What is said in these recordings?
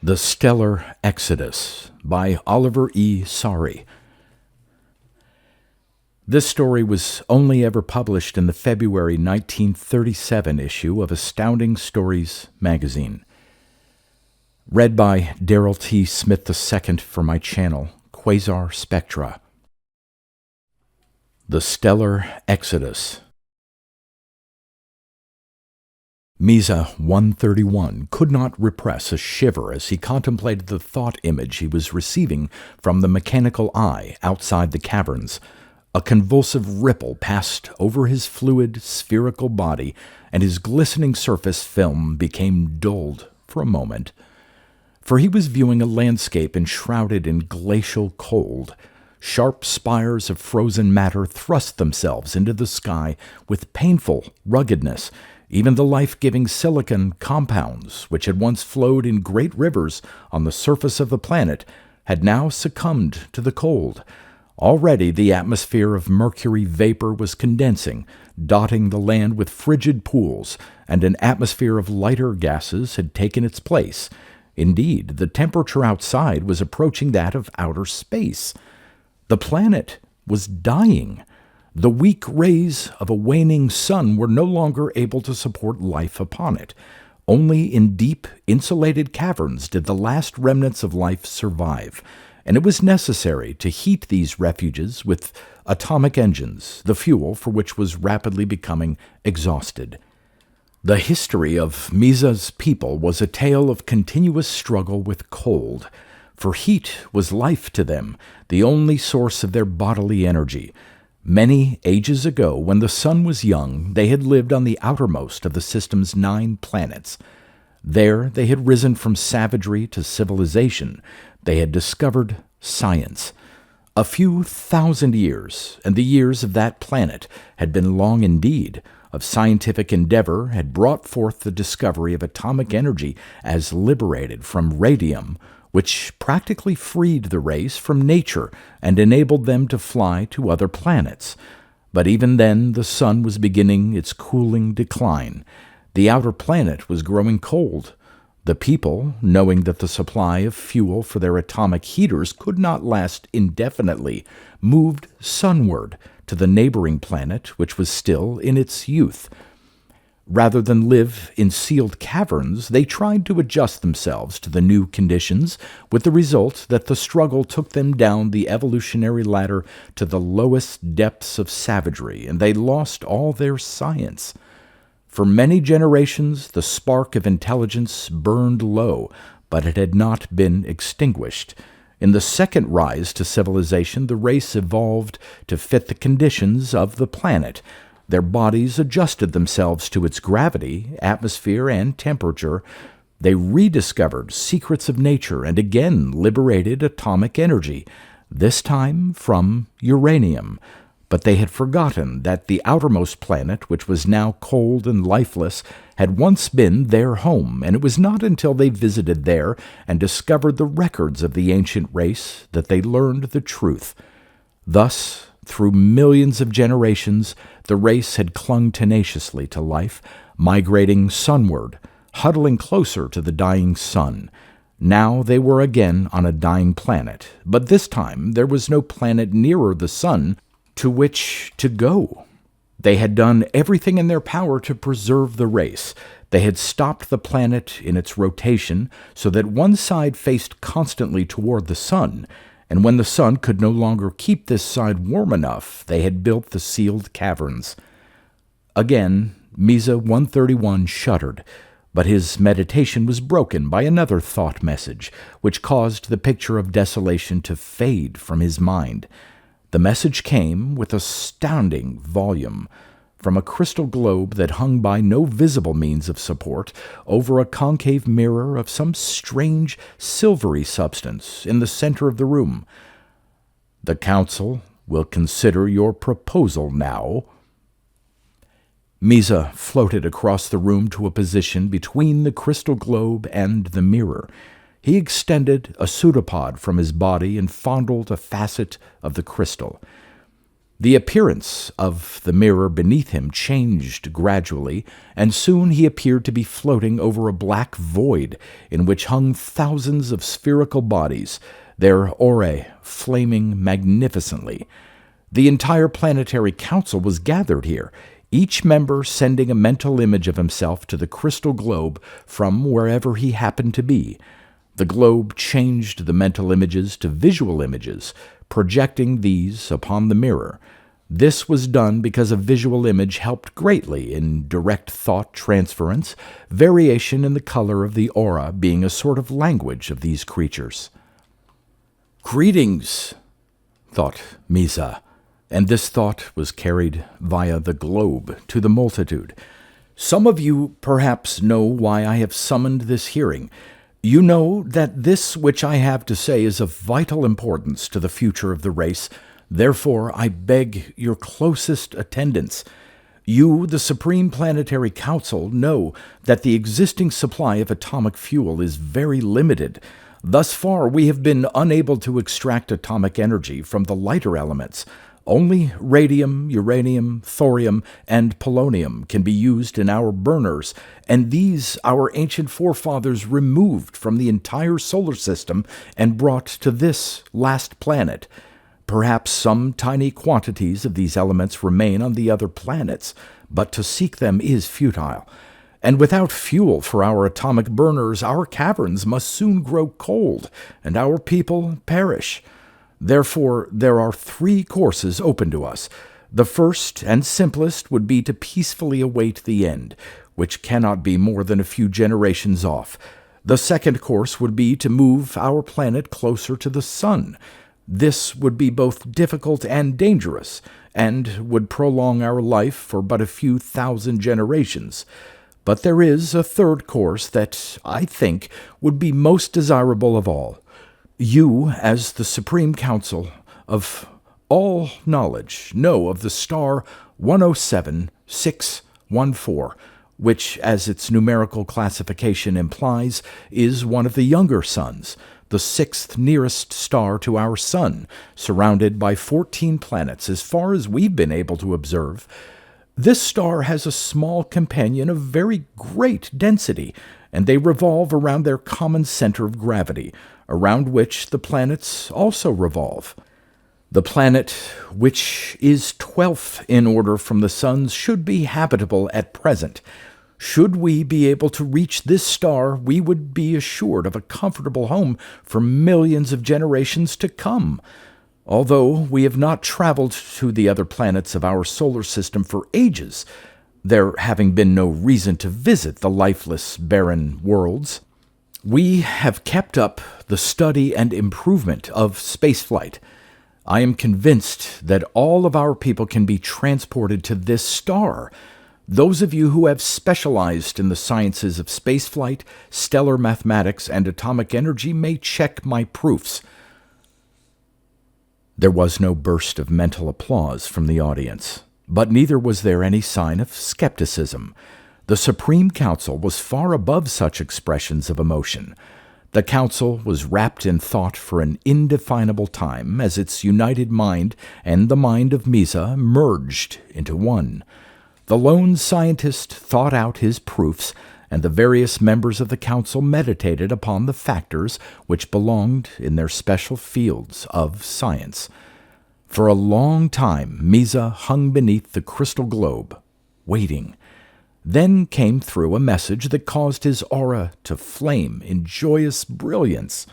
The Stellar Exodus by Oliver E. Saari. This story was only ever published in the February 1937 issue of Astounding Stories magazine. Read by Darrell T. Smith II for my channel, Quasar Spectra. The Stellar Exodus. Misa 131 could not repress a shiver as he contemplated the thought image he was receiving from the mechanical eye outside the caverns. A convulsive ripple passed over his fluid, spherical body, and his glistening surface film became dulled for a moment. For he was viewing a landscape enshrouded in glacial cold. Sharp spires of frozen matter thrust themselves into the sky with painful ruggedness. Even the life-giving silicon compounds, which had once flowed in great rivers on the surface of the planet, had now succumbed to the cold. Already the atmosphere of mercury vapor was condensing, dotting the land with frigid pools, and an atmosphere of lighter gases had taken its place. Indeed, the temperature outside was approaching that of outer space. The planet was dying. The weak rays of a waning sun were no longer able to support life upon it. Only in deep, insulated caverns did the last remnants of life survive, and it was necessary to heat these refuges with atomic engines, the fuel for which was rapidly becoming exhausted. The history of Misa's people was a tale of continuous struggle with cold, for heat was life to them, the only source of their bodily energy. Many ages ago, when the sun was young, they had lived on the outermost of the system's 9 planets. There they had risen from savagery to civilization. They had discovered science. A few thousand years, and the years of that planet had been long indeed, of scientific endeavor had brought forth the discovery of atomic energy as liberated from radium, which practically freed the race from nature and enabled them to fly to other planets. But even then the sun was beginning its cooling decline. The outer planet was growing cold. The people, knowing that the supply of fuel for their atomic heaters could not last indefinitely, moved sunward to the neighboring planet, which was still in its youth. Rather than live in sealed caverns, they tried to adjust themselves to the new conditions, with the result that the struggle took them down the evolutionary ladder to the lowest depths of savagery, and they lost all their science. For many generations, the spark of intelligence burned low, but it had not been extinguished. In the second rise to civilization, the race evolved to fit the conditions of the planet. Their bodies adjusted themselves to its gravity, atmosphere, and temperature. They rediscovered secrets of nature and again liberated atomic energy, this time from uranium. But they had forgotten that the outermost planet, which was now cold and lifeless, had once been their home, and it was not until they visited there and discovered the records of the ancient race that they learned the truth. Thus, through millions of generations, the race had clung tenaciously to life, migrating sunward, huddling closer to the dying sun. Now they were again on a dying planet, but this time there was no planet nearer the sun to which to go. They had done everything in their power to preserve the race. They had stopped the planet in its rotation so that one side faced constantly toward the sun, and when the sun could no longer keep this side warm enough, they had built the sealed caverns. Again, Misa 131 shuddered, but his meditation was broken by another thought message, which caused the picture of desolation to fade from his mind. The message came with astounding volume from a crystal globe that hung by no visible means of support over a concave mirror of some strange silvery substance in the center of the room. "The council will consider your proposal now." Misa floated across the room to a position between the crystal globe and the mirror. He extended a pseudopod from his body and fondled a facet of the crystal. The appearance of the mirror beneath him changed gradually, and soon he appeared to be floating over a black void in which hung thousands of spherical bodies, their aurae flaming magnificently. The entire planetary council was gathered here, each member sending a mental image of himself to the crystal globe from wherever he happened to be. The globe changed the mental images to visual images, projecting these upon the mirror. This was done because a visual image helped greatly in direct thought transference, variation in the color of the aura being a sort of language of these creatures. "Greetings," thought Misa, and this thought was carried via the globe to the multitude. "Some of you perhaps know why I have summoned this hearing. You know that this which I have to say is of vital importance to the future of the race. Therefore, I beg your closest attendance. You, the Supreme Planetary Council, know that the existing supply of atomic fuel is very limited. Thus far, we have been unable to extract atomic energy from the lighter elements. Only radium, uranium, thorium, and polonium can be used in our burners, and these our ancient forefathers removed from the entire solar system and brought to this last planet. Perhaps some tiny quantities of these elements remain on the other planets, but to seek them is futile. And without fuel for our atomic burners, our caverns must soon grow cold, and our people perish. Therefore, there are 3 courses open to us. The first and simplest would be to peacefully await the end, which cannot be more than a few generations off. The second course would be to move our planet closer to the sun. This would be both difficult and dangerous, and would prolong our life for but a few thousand generations. But there is a third course that, I think, would be most desirable of all. You, as the Supreme Council of all knowledge, know of the star 107614, which, as its numerical classification implies, is one of the younger suns, the 6th nearest star to our sun, surrounded by 14 planets as far as we've been able to observe. This star has a small companion of very great density, and they revolve around their common center of gravity, around which the planets also revolve. The planet, which is 12th in order from the sun's, should be habitable at present. Should we be able to reach this star, we would be assured of a comfortable home for millions of generations to come. Although we have not traveled to the other planets of our solar system for ages, there having been no reason to visit the lifeless, barren worlds, we have kept up the study and improvement of spaceflight. I am convinced that all of our people can be transported to this star. Those of you who have specialized in the sciences of spaceflight, stellar mathematics, and atomic energy may check my proofs. There was no burst of mental applause from the audience, but neither was there any sign of skepticism. The Supreme Council was far above such expressions of emotion. The Council was wrapped in thought for an indefinable time as its united mind and the mind of Misa merged into one. The lone scientist thought out his proofs, and the various members of the Council meditated upon the factors which belonged in their special fields of science. For a long time Misa hung beneath the crystal globe, waiting. Then came through a message that caused his aura to flame in joyous brilliance.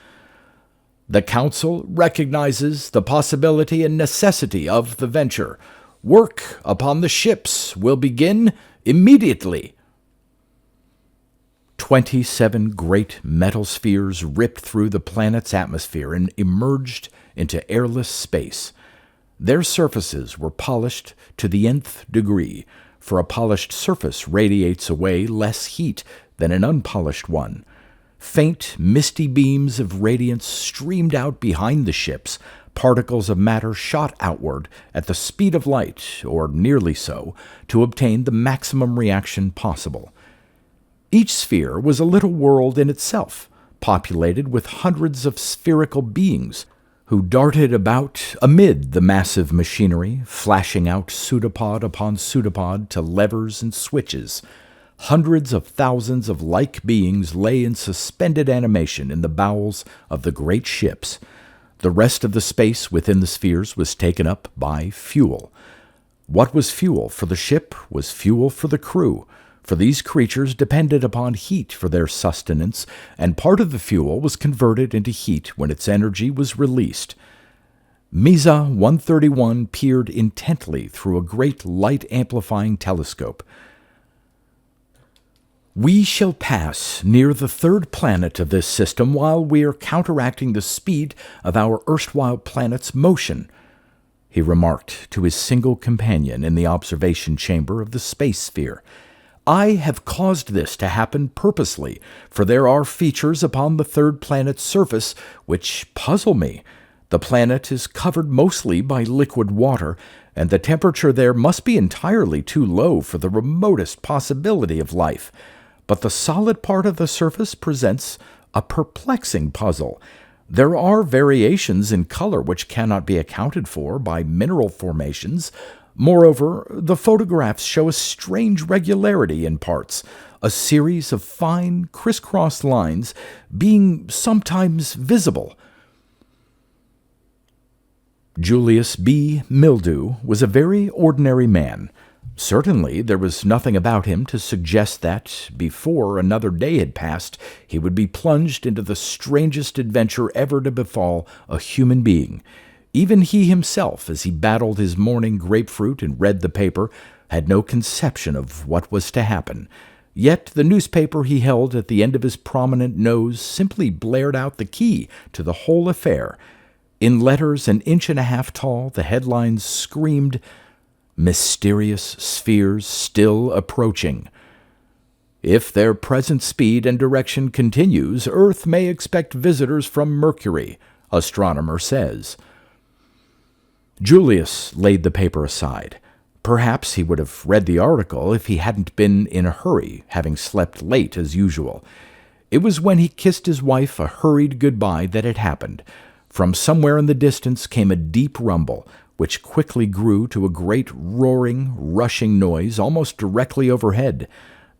The Council recognizes the possibility and necessity of the venture. Work upon the ships will begin immediately. 27 great metal spheres ripped through the planet's atmosphere and emerged into airless space. Their surfaces were polished to the nth degree, for a polished surface radiates away less heat than an unpolished one. Faint, misty beams of radiance streamed out behind the ships. Particles of matter shot outward at the speed of light, or nearly so, to obtain the maximum reaction possible. Each sphere was a little world in itself, populated with hundreds of spherical beings, who darted about amid the massive machinery, flashing out pseudopod upon pseudopod to levers and switches. Hundreds of thousands of like beings lay in suspended animation in the bowels of the great ships. The rest of the space within the spheres was taken up by fuel. What was fuel for the ship was fuel for the crew, for these creatures depended upon heat for their sustenance, and part of the fuel was converted into heat when its energy was released. Misa 131 peered intently through a great light-amplifying telescope. "We shall pass near the third planet of this system while we are counteracting the speed of our erstwhile planet's motion," he remarked to his single companion in the observation chamber of the space sphere. "I have caused this to happen purposely, for there are features upon the third planet's surface which puzzle me. The planet is covered mostly by liquid water, and the temperature there must be entirely too low for the remotest possibility of life. But the solid part of the surface presents a perplexing puzzle. There are variations in color which cannot be accounted for by mineral formations. Moreover, the photographs show a strange regularity in parts, a series of fine, crisscross lines being sometimes visible." Julius B. Mildew was a very ordinary man. Certainly, there was nothing about him to suggest that, before another day had passed, he would be plunged into the strangest adventure ever to befall a human being. Even he himself, as he battled his morning grapefruit and read the paper, had no conception of what was to happen. Yet the newspaper he held at the end of his prominent nose simply blared out the key to the whole affair. In letters an inch and a half tall, the headlines screamed, "Mysterious spheres still approaching. If their present speed and direction continues, Earth may expect visitors from Mercury, astronomer says." Julius laid the paper aside. Perhaps he would have read the article if he hadn't been in a hurry, having slept late as usual. It was when he kissed his wife a hurried goodbye that it happened. From somewhere in the distance came a deep rumble, which quickly grew to a great roaring, rushing noise almost directly overhead.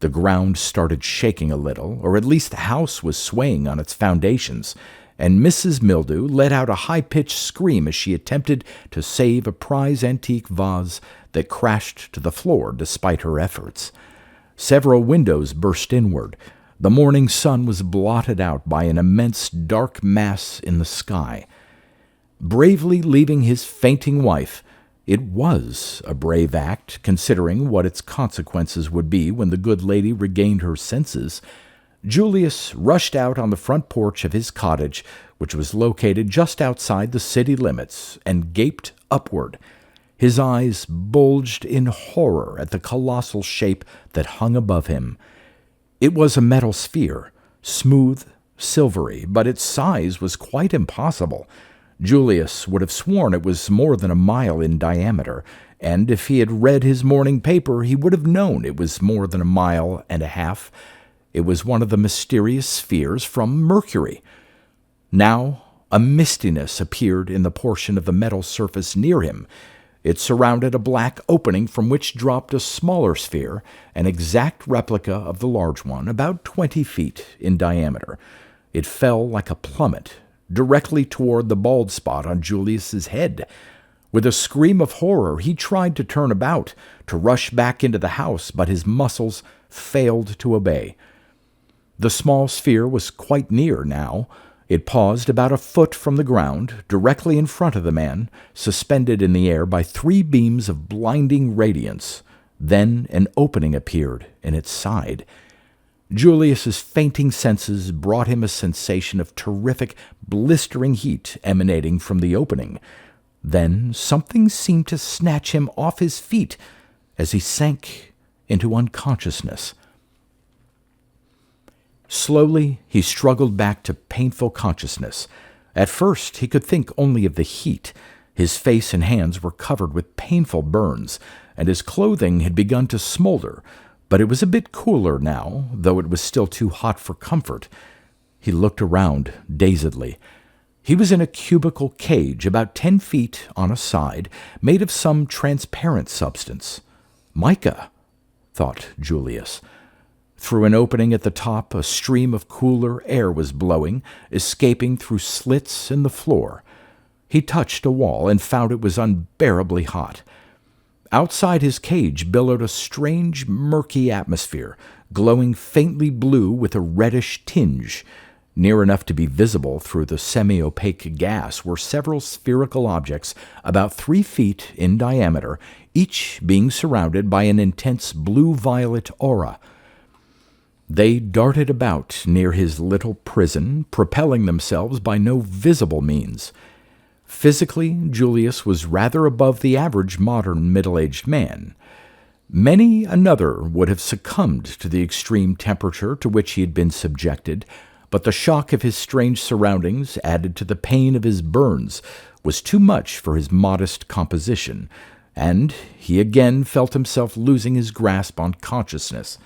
The ground started shaking a little, or at least the house was swaying on its foundations, and Mrs. Mildew let out a high-pitched scream as she attempted to save a prize antique vase that crashed to the floor despite her efforts. Several windows burst inward. The morning sun was blotted out by an immense dark mass in the sky. Bravely leaving his fainting wife, it was a brave act, considering what its consequences would be when the good lady regained her senses, Julius rushed out on the front porch of his cottage, which was located just outside the city limits, and gaped upward. His eyes bulged in horror at the colossal shape that hung above him. It was a metal sphere, smooth, silvery, but its size was quite impossible. Julius would have sworn it was more than a mile in diameter, and if he had read his morning paper, he would have known it was more than a mile and a half. It was one of the mysterious spheres from Mercury. Now, a mistiness appeared in the portion of the metal surface near him. It surrounded a black opening from which dropped a smaller sphere, an exact replica of the large one, about 20 feet in diameter. It fell like a plummet, directly toward the bald spot on Julius's head. With a scream of horror, he tried to turn about, to rush back into the house, but his muscles failed to obey. The small sphere was quite near now. It paused about a foot from the ground, directly in front of the man, suspended in the air by 3 beams of blinding radiance. Then an opening appeared in its side. Julius's fainting senses brought him a sensation of terrific, blistering heat emanating from the opening. Then something seemed to snatch him off his feet as he sank into unconsciousness. Slowly, he struggled back to painful consciousness. At first, he could think only of the heat. His face and hands were covered with painful burns, and his clothing had begun to smolder, but it was a bit cooler now, though it was still too hot for comfort. He looked around dazedly. He was in a cubical cage about 10 feet on a side, made of some transparent substance. Mica, thought Julius. Through an opening at the top, a stream of cooler air was blowing, escaping through slits in the floor. He touched a wall and found it was unbearably hot. Outside his cage billowed a strange, murky atmosphere, glowing faintly blue with a reddish tinge. Near enough to be visible through the semi-opaque gas were several spherical objects about 3 feet in diameter, each being surrounded by an intense blue-violet aura. They darted about near his little prison, propelling themselves by no visible means. Physically, Julius was rather above the average modern middle-aged man. Many another would have succumbed to the extreme temperature to which he had been subjected, but the shock of his strange surroundings, added to the pain of his burns, was too much for his modest composition, and he again felt himself losing his grasp on consciousness.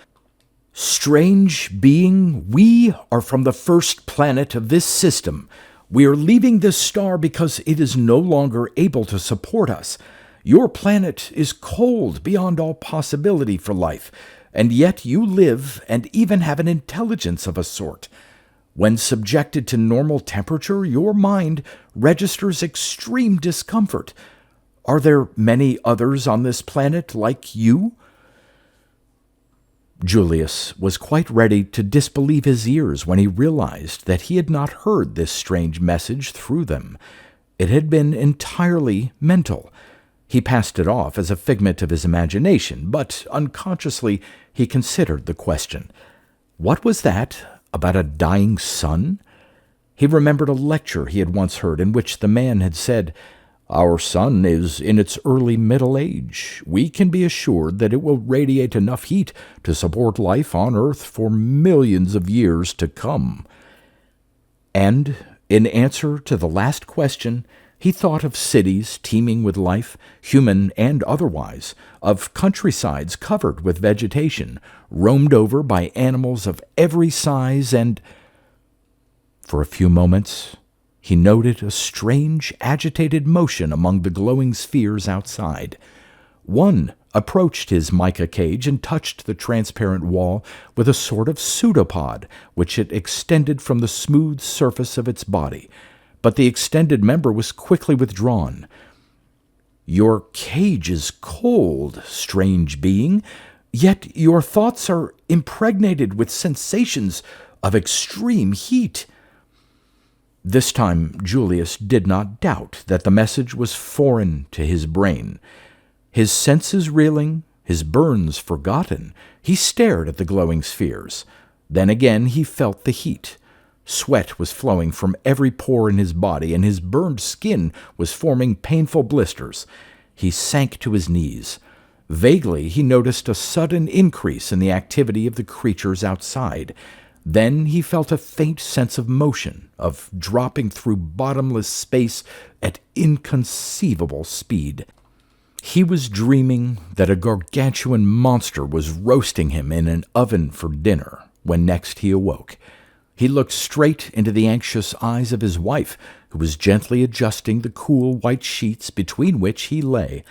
"Strange being, we are from the first planet of this system. We are leaving this star because it is no longer able to support us. Your planet is cold beyond all possibility for life, and yet you live and even have an intelligence of a sort. When subjected to normal temperature, your mind registers extreme discomfort. Are there many others on this planet like you?" Julius was quite ready to disbelieve his ears when he realized that he had not heard this strange message through them. It had been entirely mental. He passed it off as a figment of his imagination, but unconsciously he considered the question. What was that about a dying sun? He remembered a lecture he had once heard in which the man had said, "Our sun is in its early middle age. We can be assured that it will radiate enough heat to support life on Earth for millions of years to come." And, in answer to the last question, he thought of cities teeming with life, human and otherwise, of countrysides covered with vegetation, roamed over by animals of every size, and for a few moments he noted a strange, agitated motion among the glowing spheres outside. One approached his mica cage and touched the transparent wall with a sort of pseudopod, which it extended from the smooth surface of its body. But the extended member was quickly withdrawn. "Your cage is cold, strange being, yet your thoughts are impregnated with sensations of extreme heat." This time Julius did not doubt that the message was foreign to his brain. His senses reeling, his burns forgotten, he stared at the glowing spheres. Then again he felt the heat. Sweat was flowing from every pore in his body, and his burned skin was forming painful blisters. He sank to his knees. Vaguely he noticed a sudden increase in the activity of the creatures outside. Then he felt a faint sense of motion, of dropping through bottomless space at inconceivable speed. He was dreaming that a gargantuan monster was roasting him in an oven for dinner when next he awoke. He looked straight into the anxious eyes of his wife, who was gently adjusting the cool white sheets between which he lay,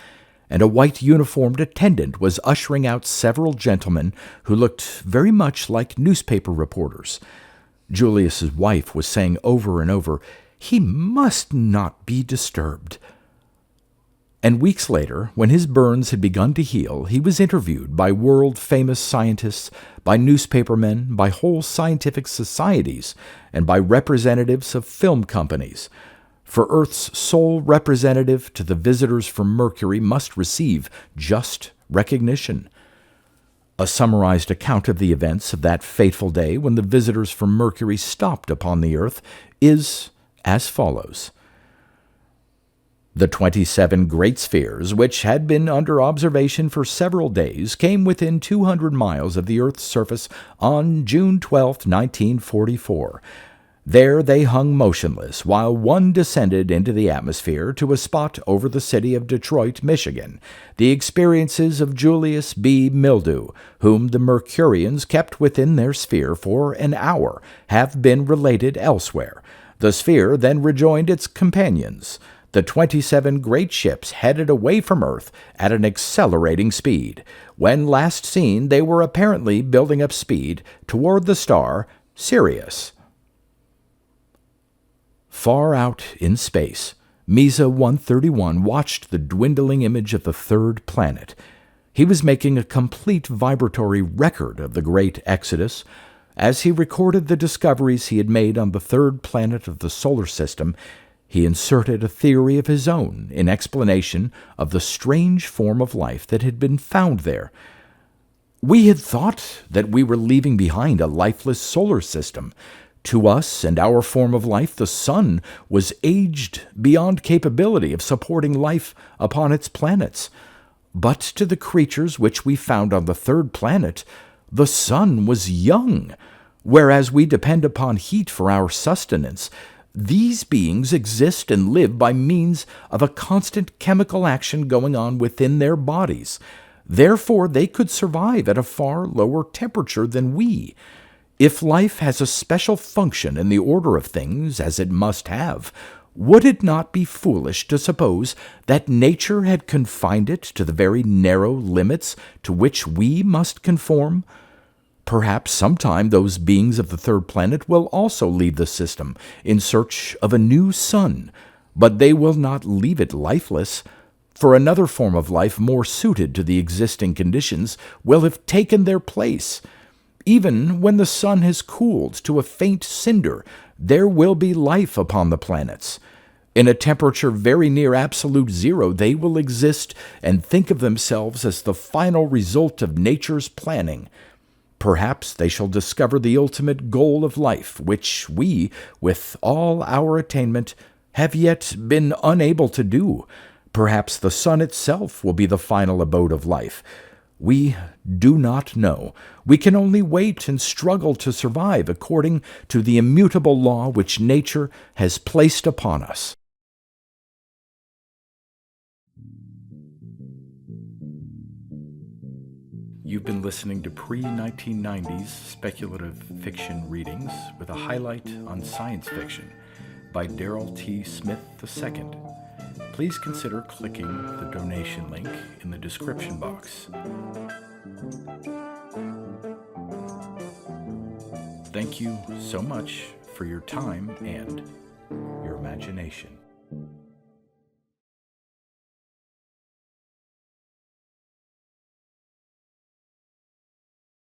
and a white-uniformed attendant was ushering out several gentlemen who looked very much like newspaper reporters. Julius's wife was saying over and over, "He must not be disturbed." And weeks later, when his burns had begun to heal, he was interviewed by world-famous scientists, by newspapermen, by whole scientific societies, and by representatives of film companies. For Earth's sole representative to the visitors from Mercury must receive just recognition. A summarized account of the events of that fateful day when the visitors from Mercury stopped upon the Earth is as follows. The 27 great spheres, which had been under observation for several days, came within 200 miles of the Earth's surface on June 12, 1944. There they hung motionless, while one descended into the atmosphere to a spot over the city of Detroit, Michigan. The experiences of Julius B. Mildew, whom the Mercurians kept within their sphere for an hour, have been related elsewhere. The sphere then rejoined its companions. The 27 great ships headed away from Earth at an accelerating speed. When last seen, they were apparently building up speed toward the star Sirius. Far out in space, Misa 131 watched the dwindling image of the third planet. He was making a complete vibratory record of the great exodus. As he recorded the discoveries he had made on the third planet of the solar system, he inserted a theory of his own in explanation of the strange form of life that had been found there. We had thought that we were leaving behind a lifeless solar system. To us and our form of life, the sun was aged beyond capability of supporting life upon its planets. But to the creatures which we found on the third planet, the sun was young. Whereas we depend upon heat for our sustenance, these beings exist and live by means of a constant chemical action going on within their bodies. Therefore, they could survive at a far lower temperature than we. If life has a special function in the order of things, as it must have, would it not be foolish to suppose that nature had confined it to the very narrow limits to which we must conform? Perhaps sometime those beings of the third planet will also leave the system in search of a new sun, but they will not leave it lifeless, for another form of life more suited to the existing conditions will have taken their place. Even when the sun has cooled to a faint cinder, there will be life upon the planets. In a temperature very near absolute zero, they will exist and think of themselves as the final result of nature's planning. Perhaps they shall discover the ultimate goal of life, which we, with all our attainment, have yet been unable to do. Perhaps the sun itself will be the final abode of life. We do not know. We can only wait and struggle to survive according to the immutable law which nature has placed upon us. You've been listening to pre-1990s speculative fiction readings with a highlight on science fiction by Darrell T. Smith II. Please consider clicking the donation link in the description box. Thank you so much for your time and your imagination.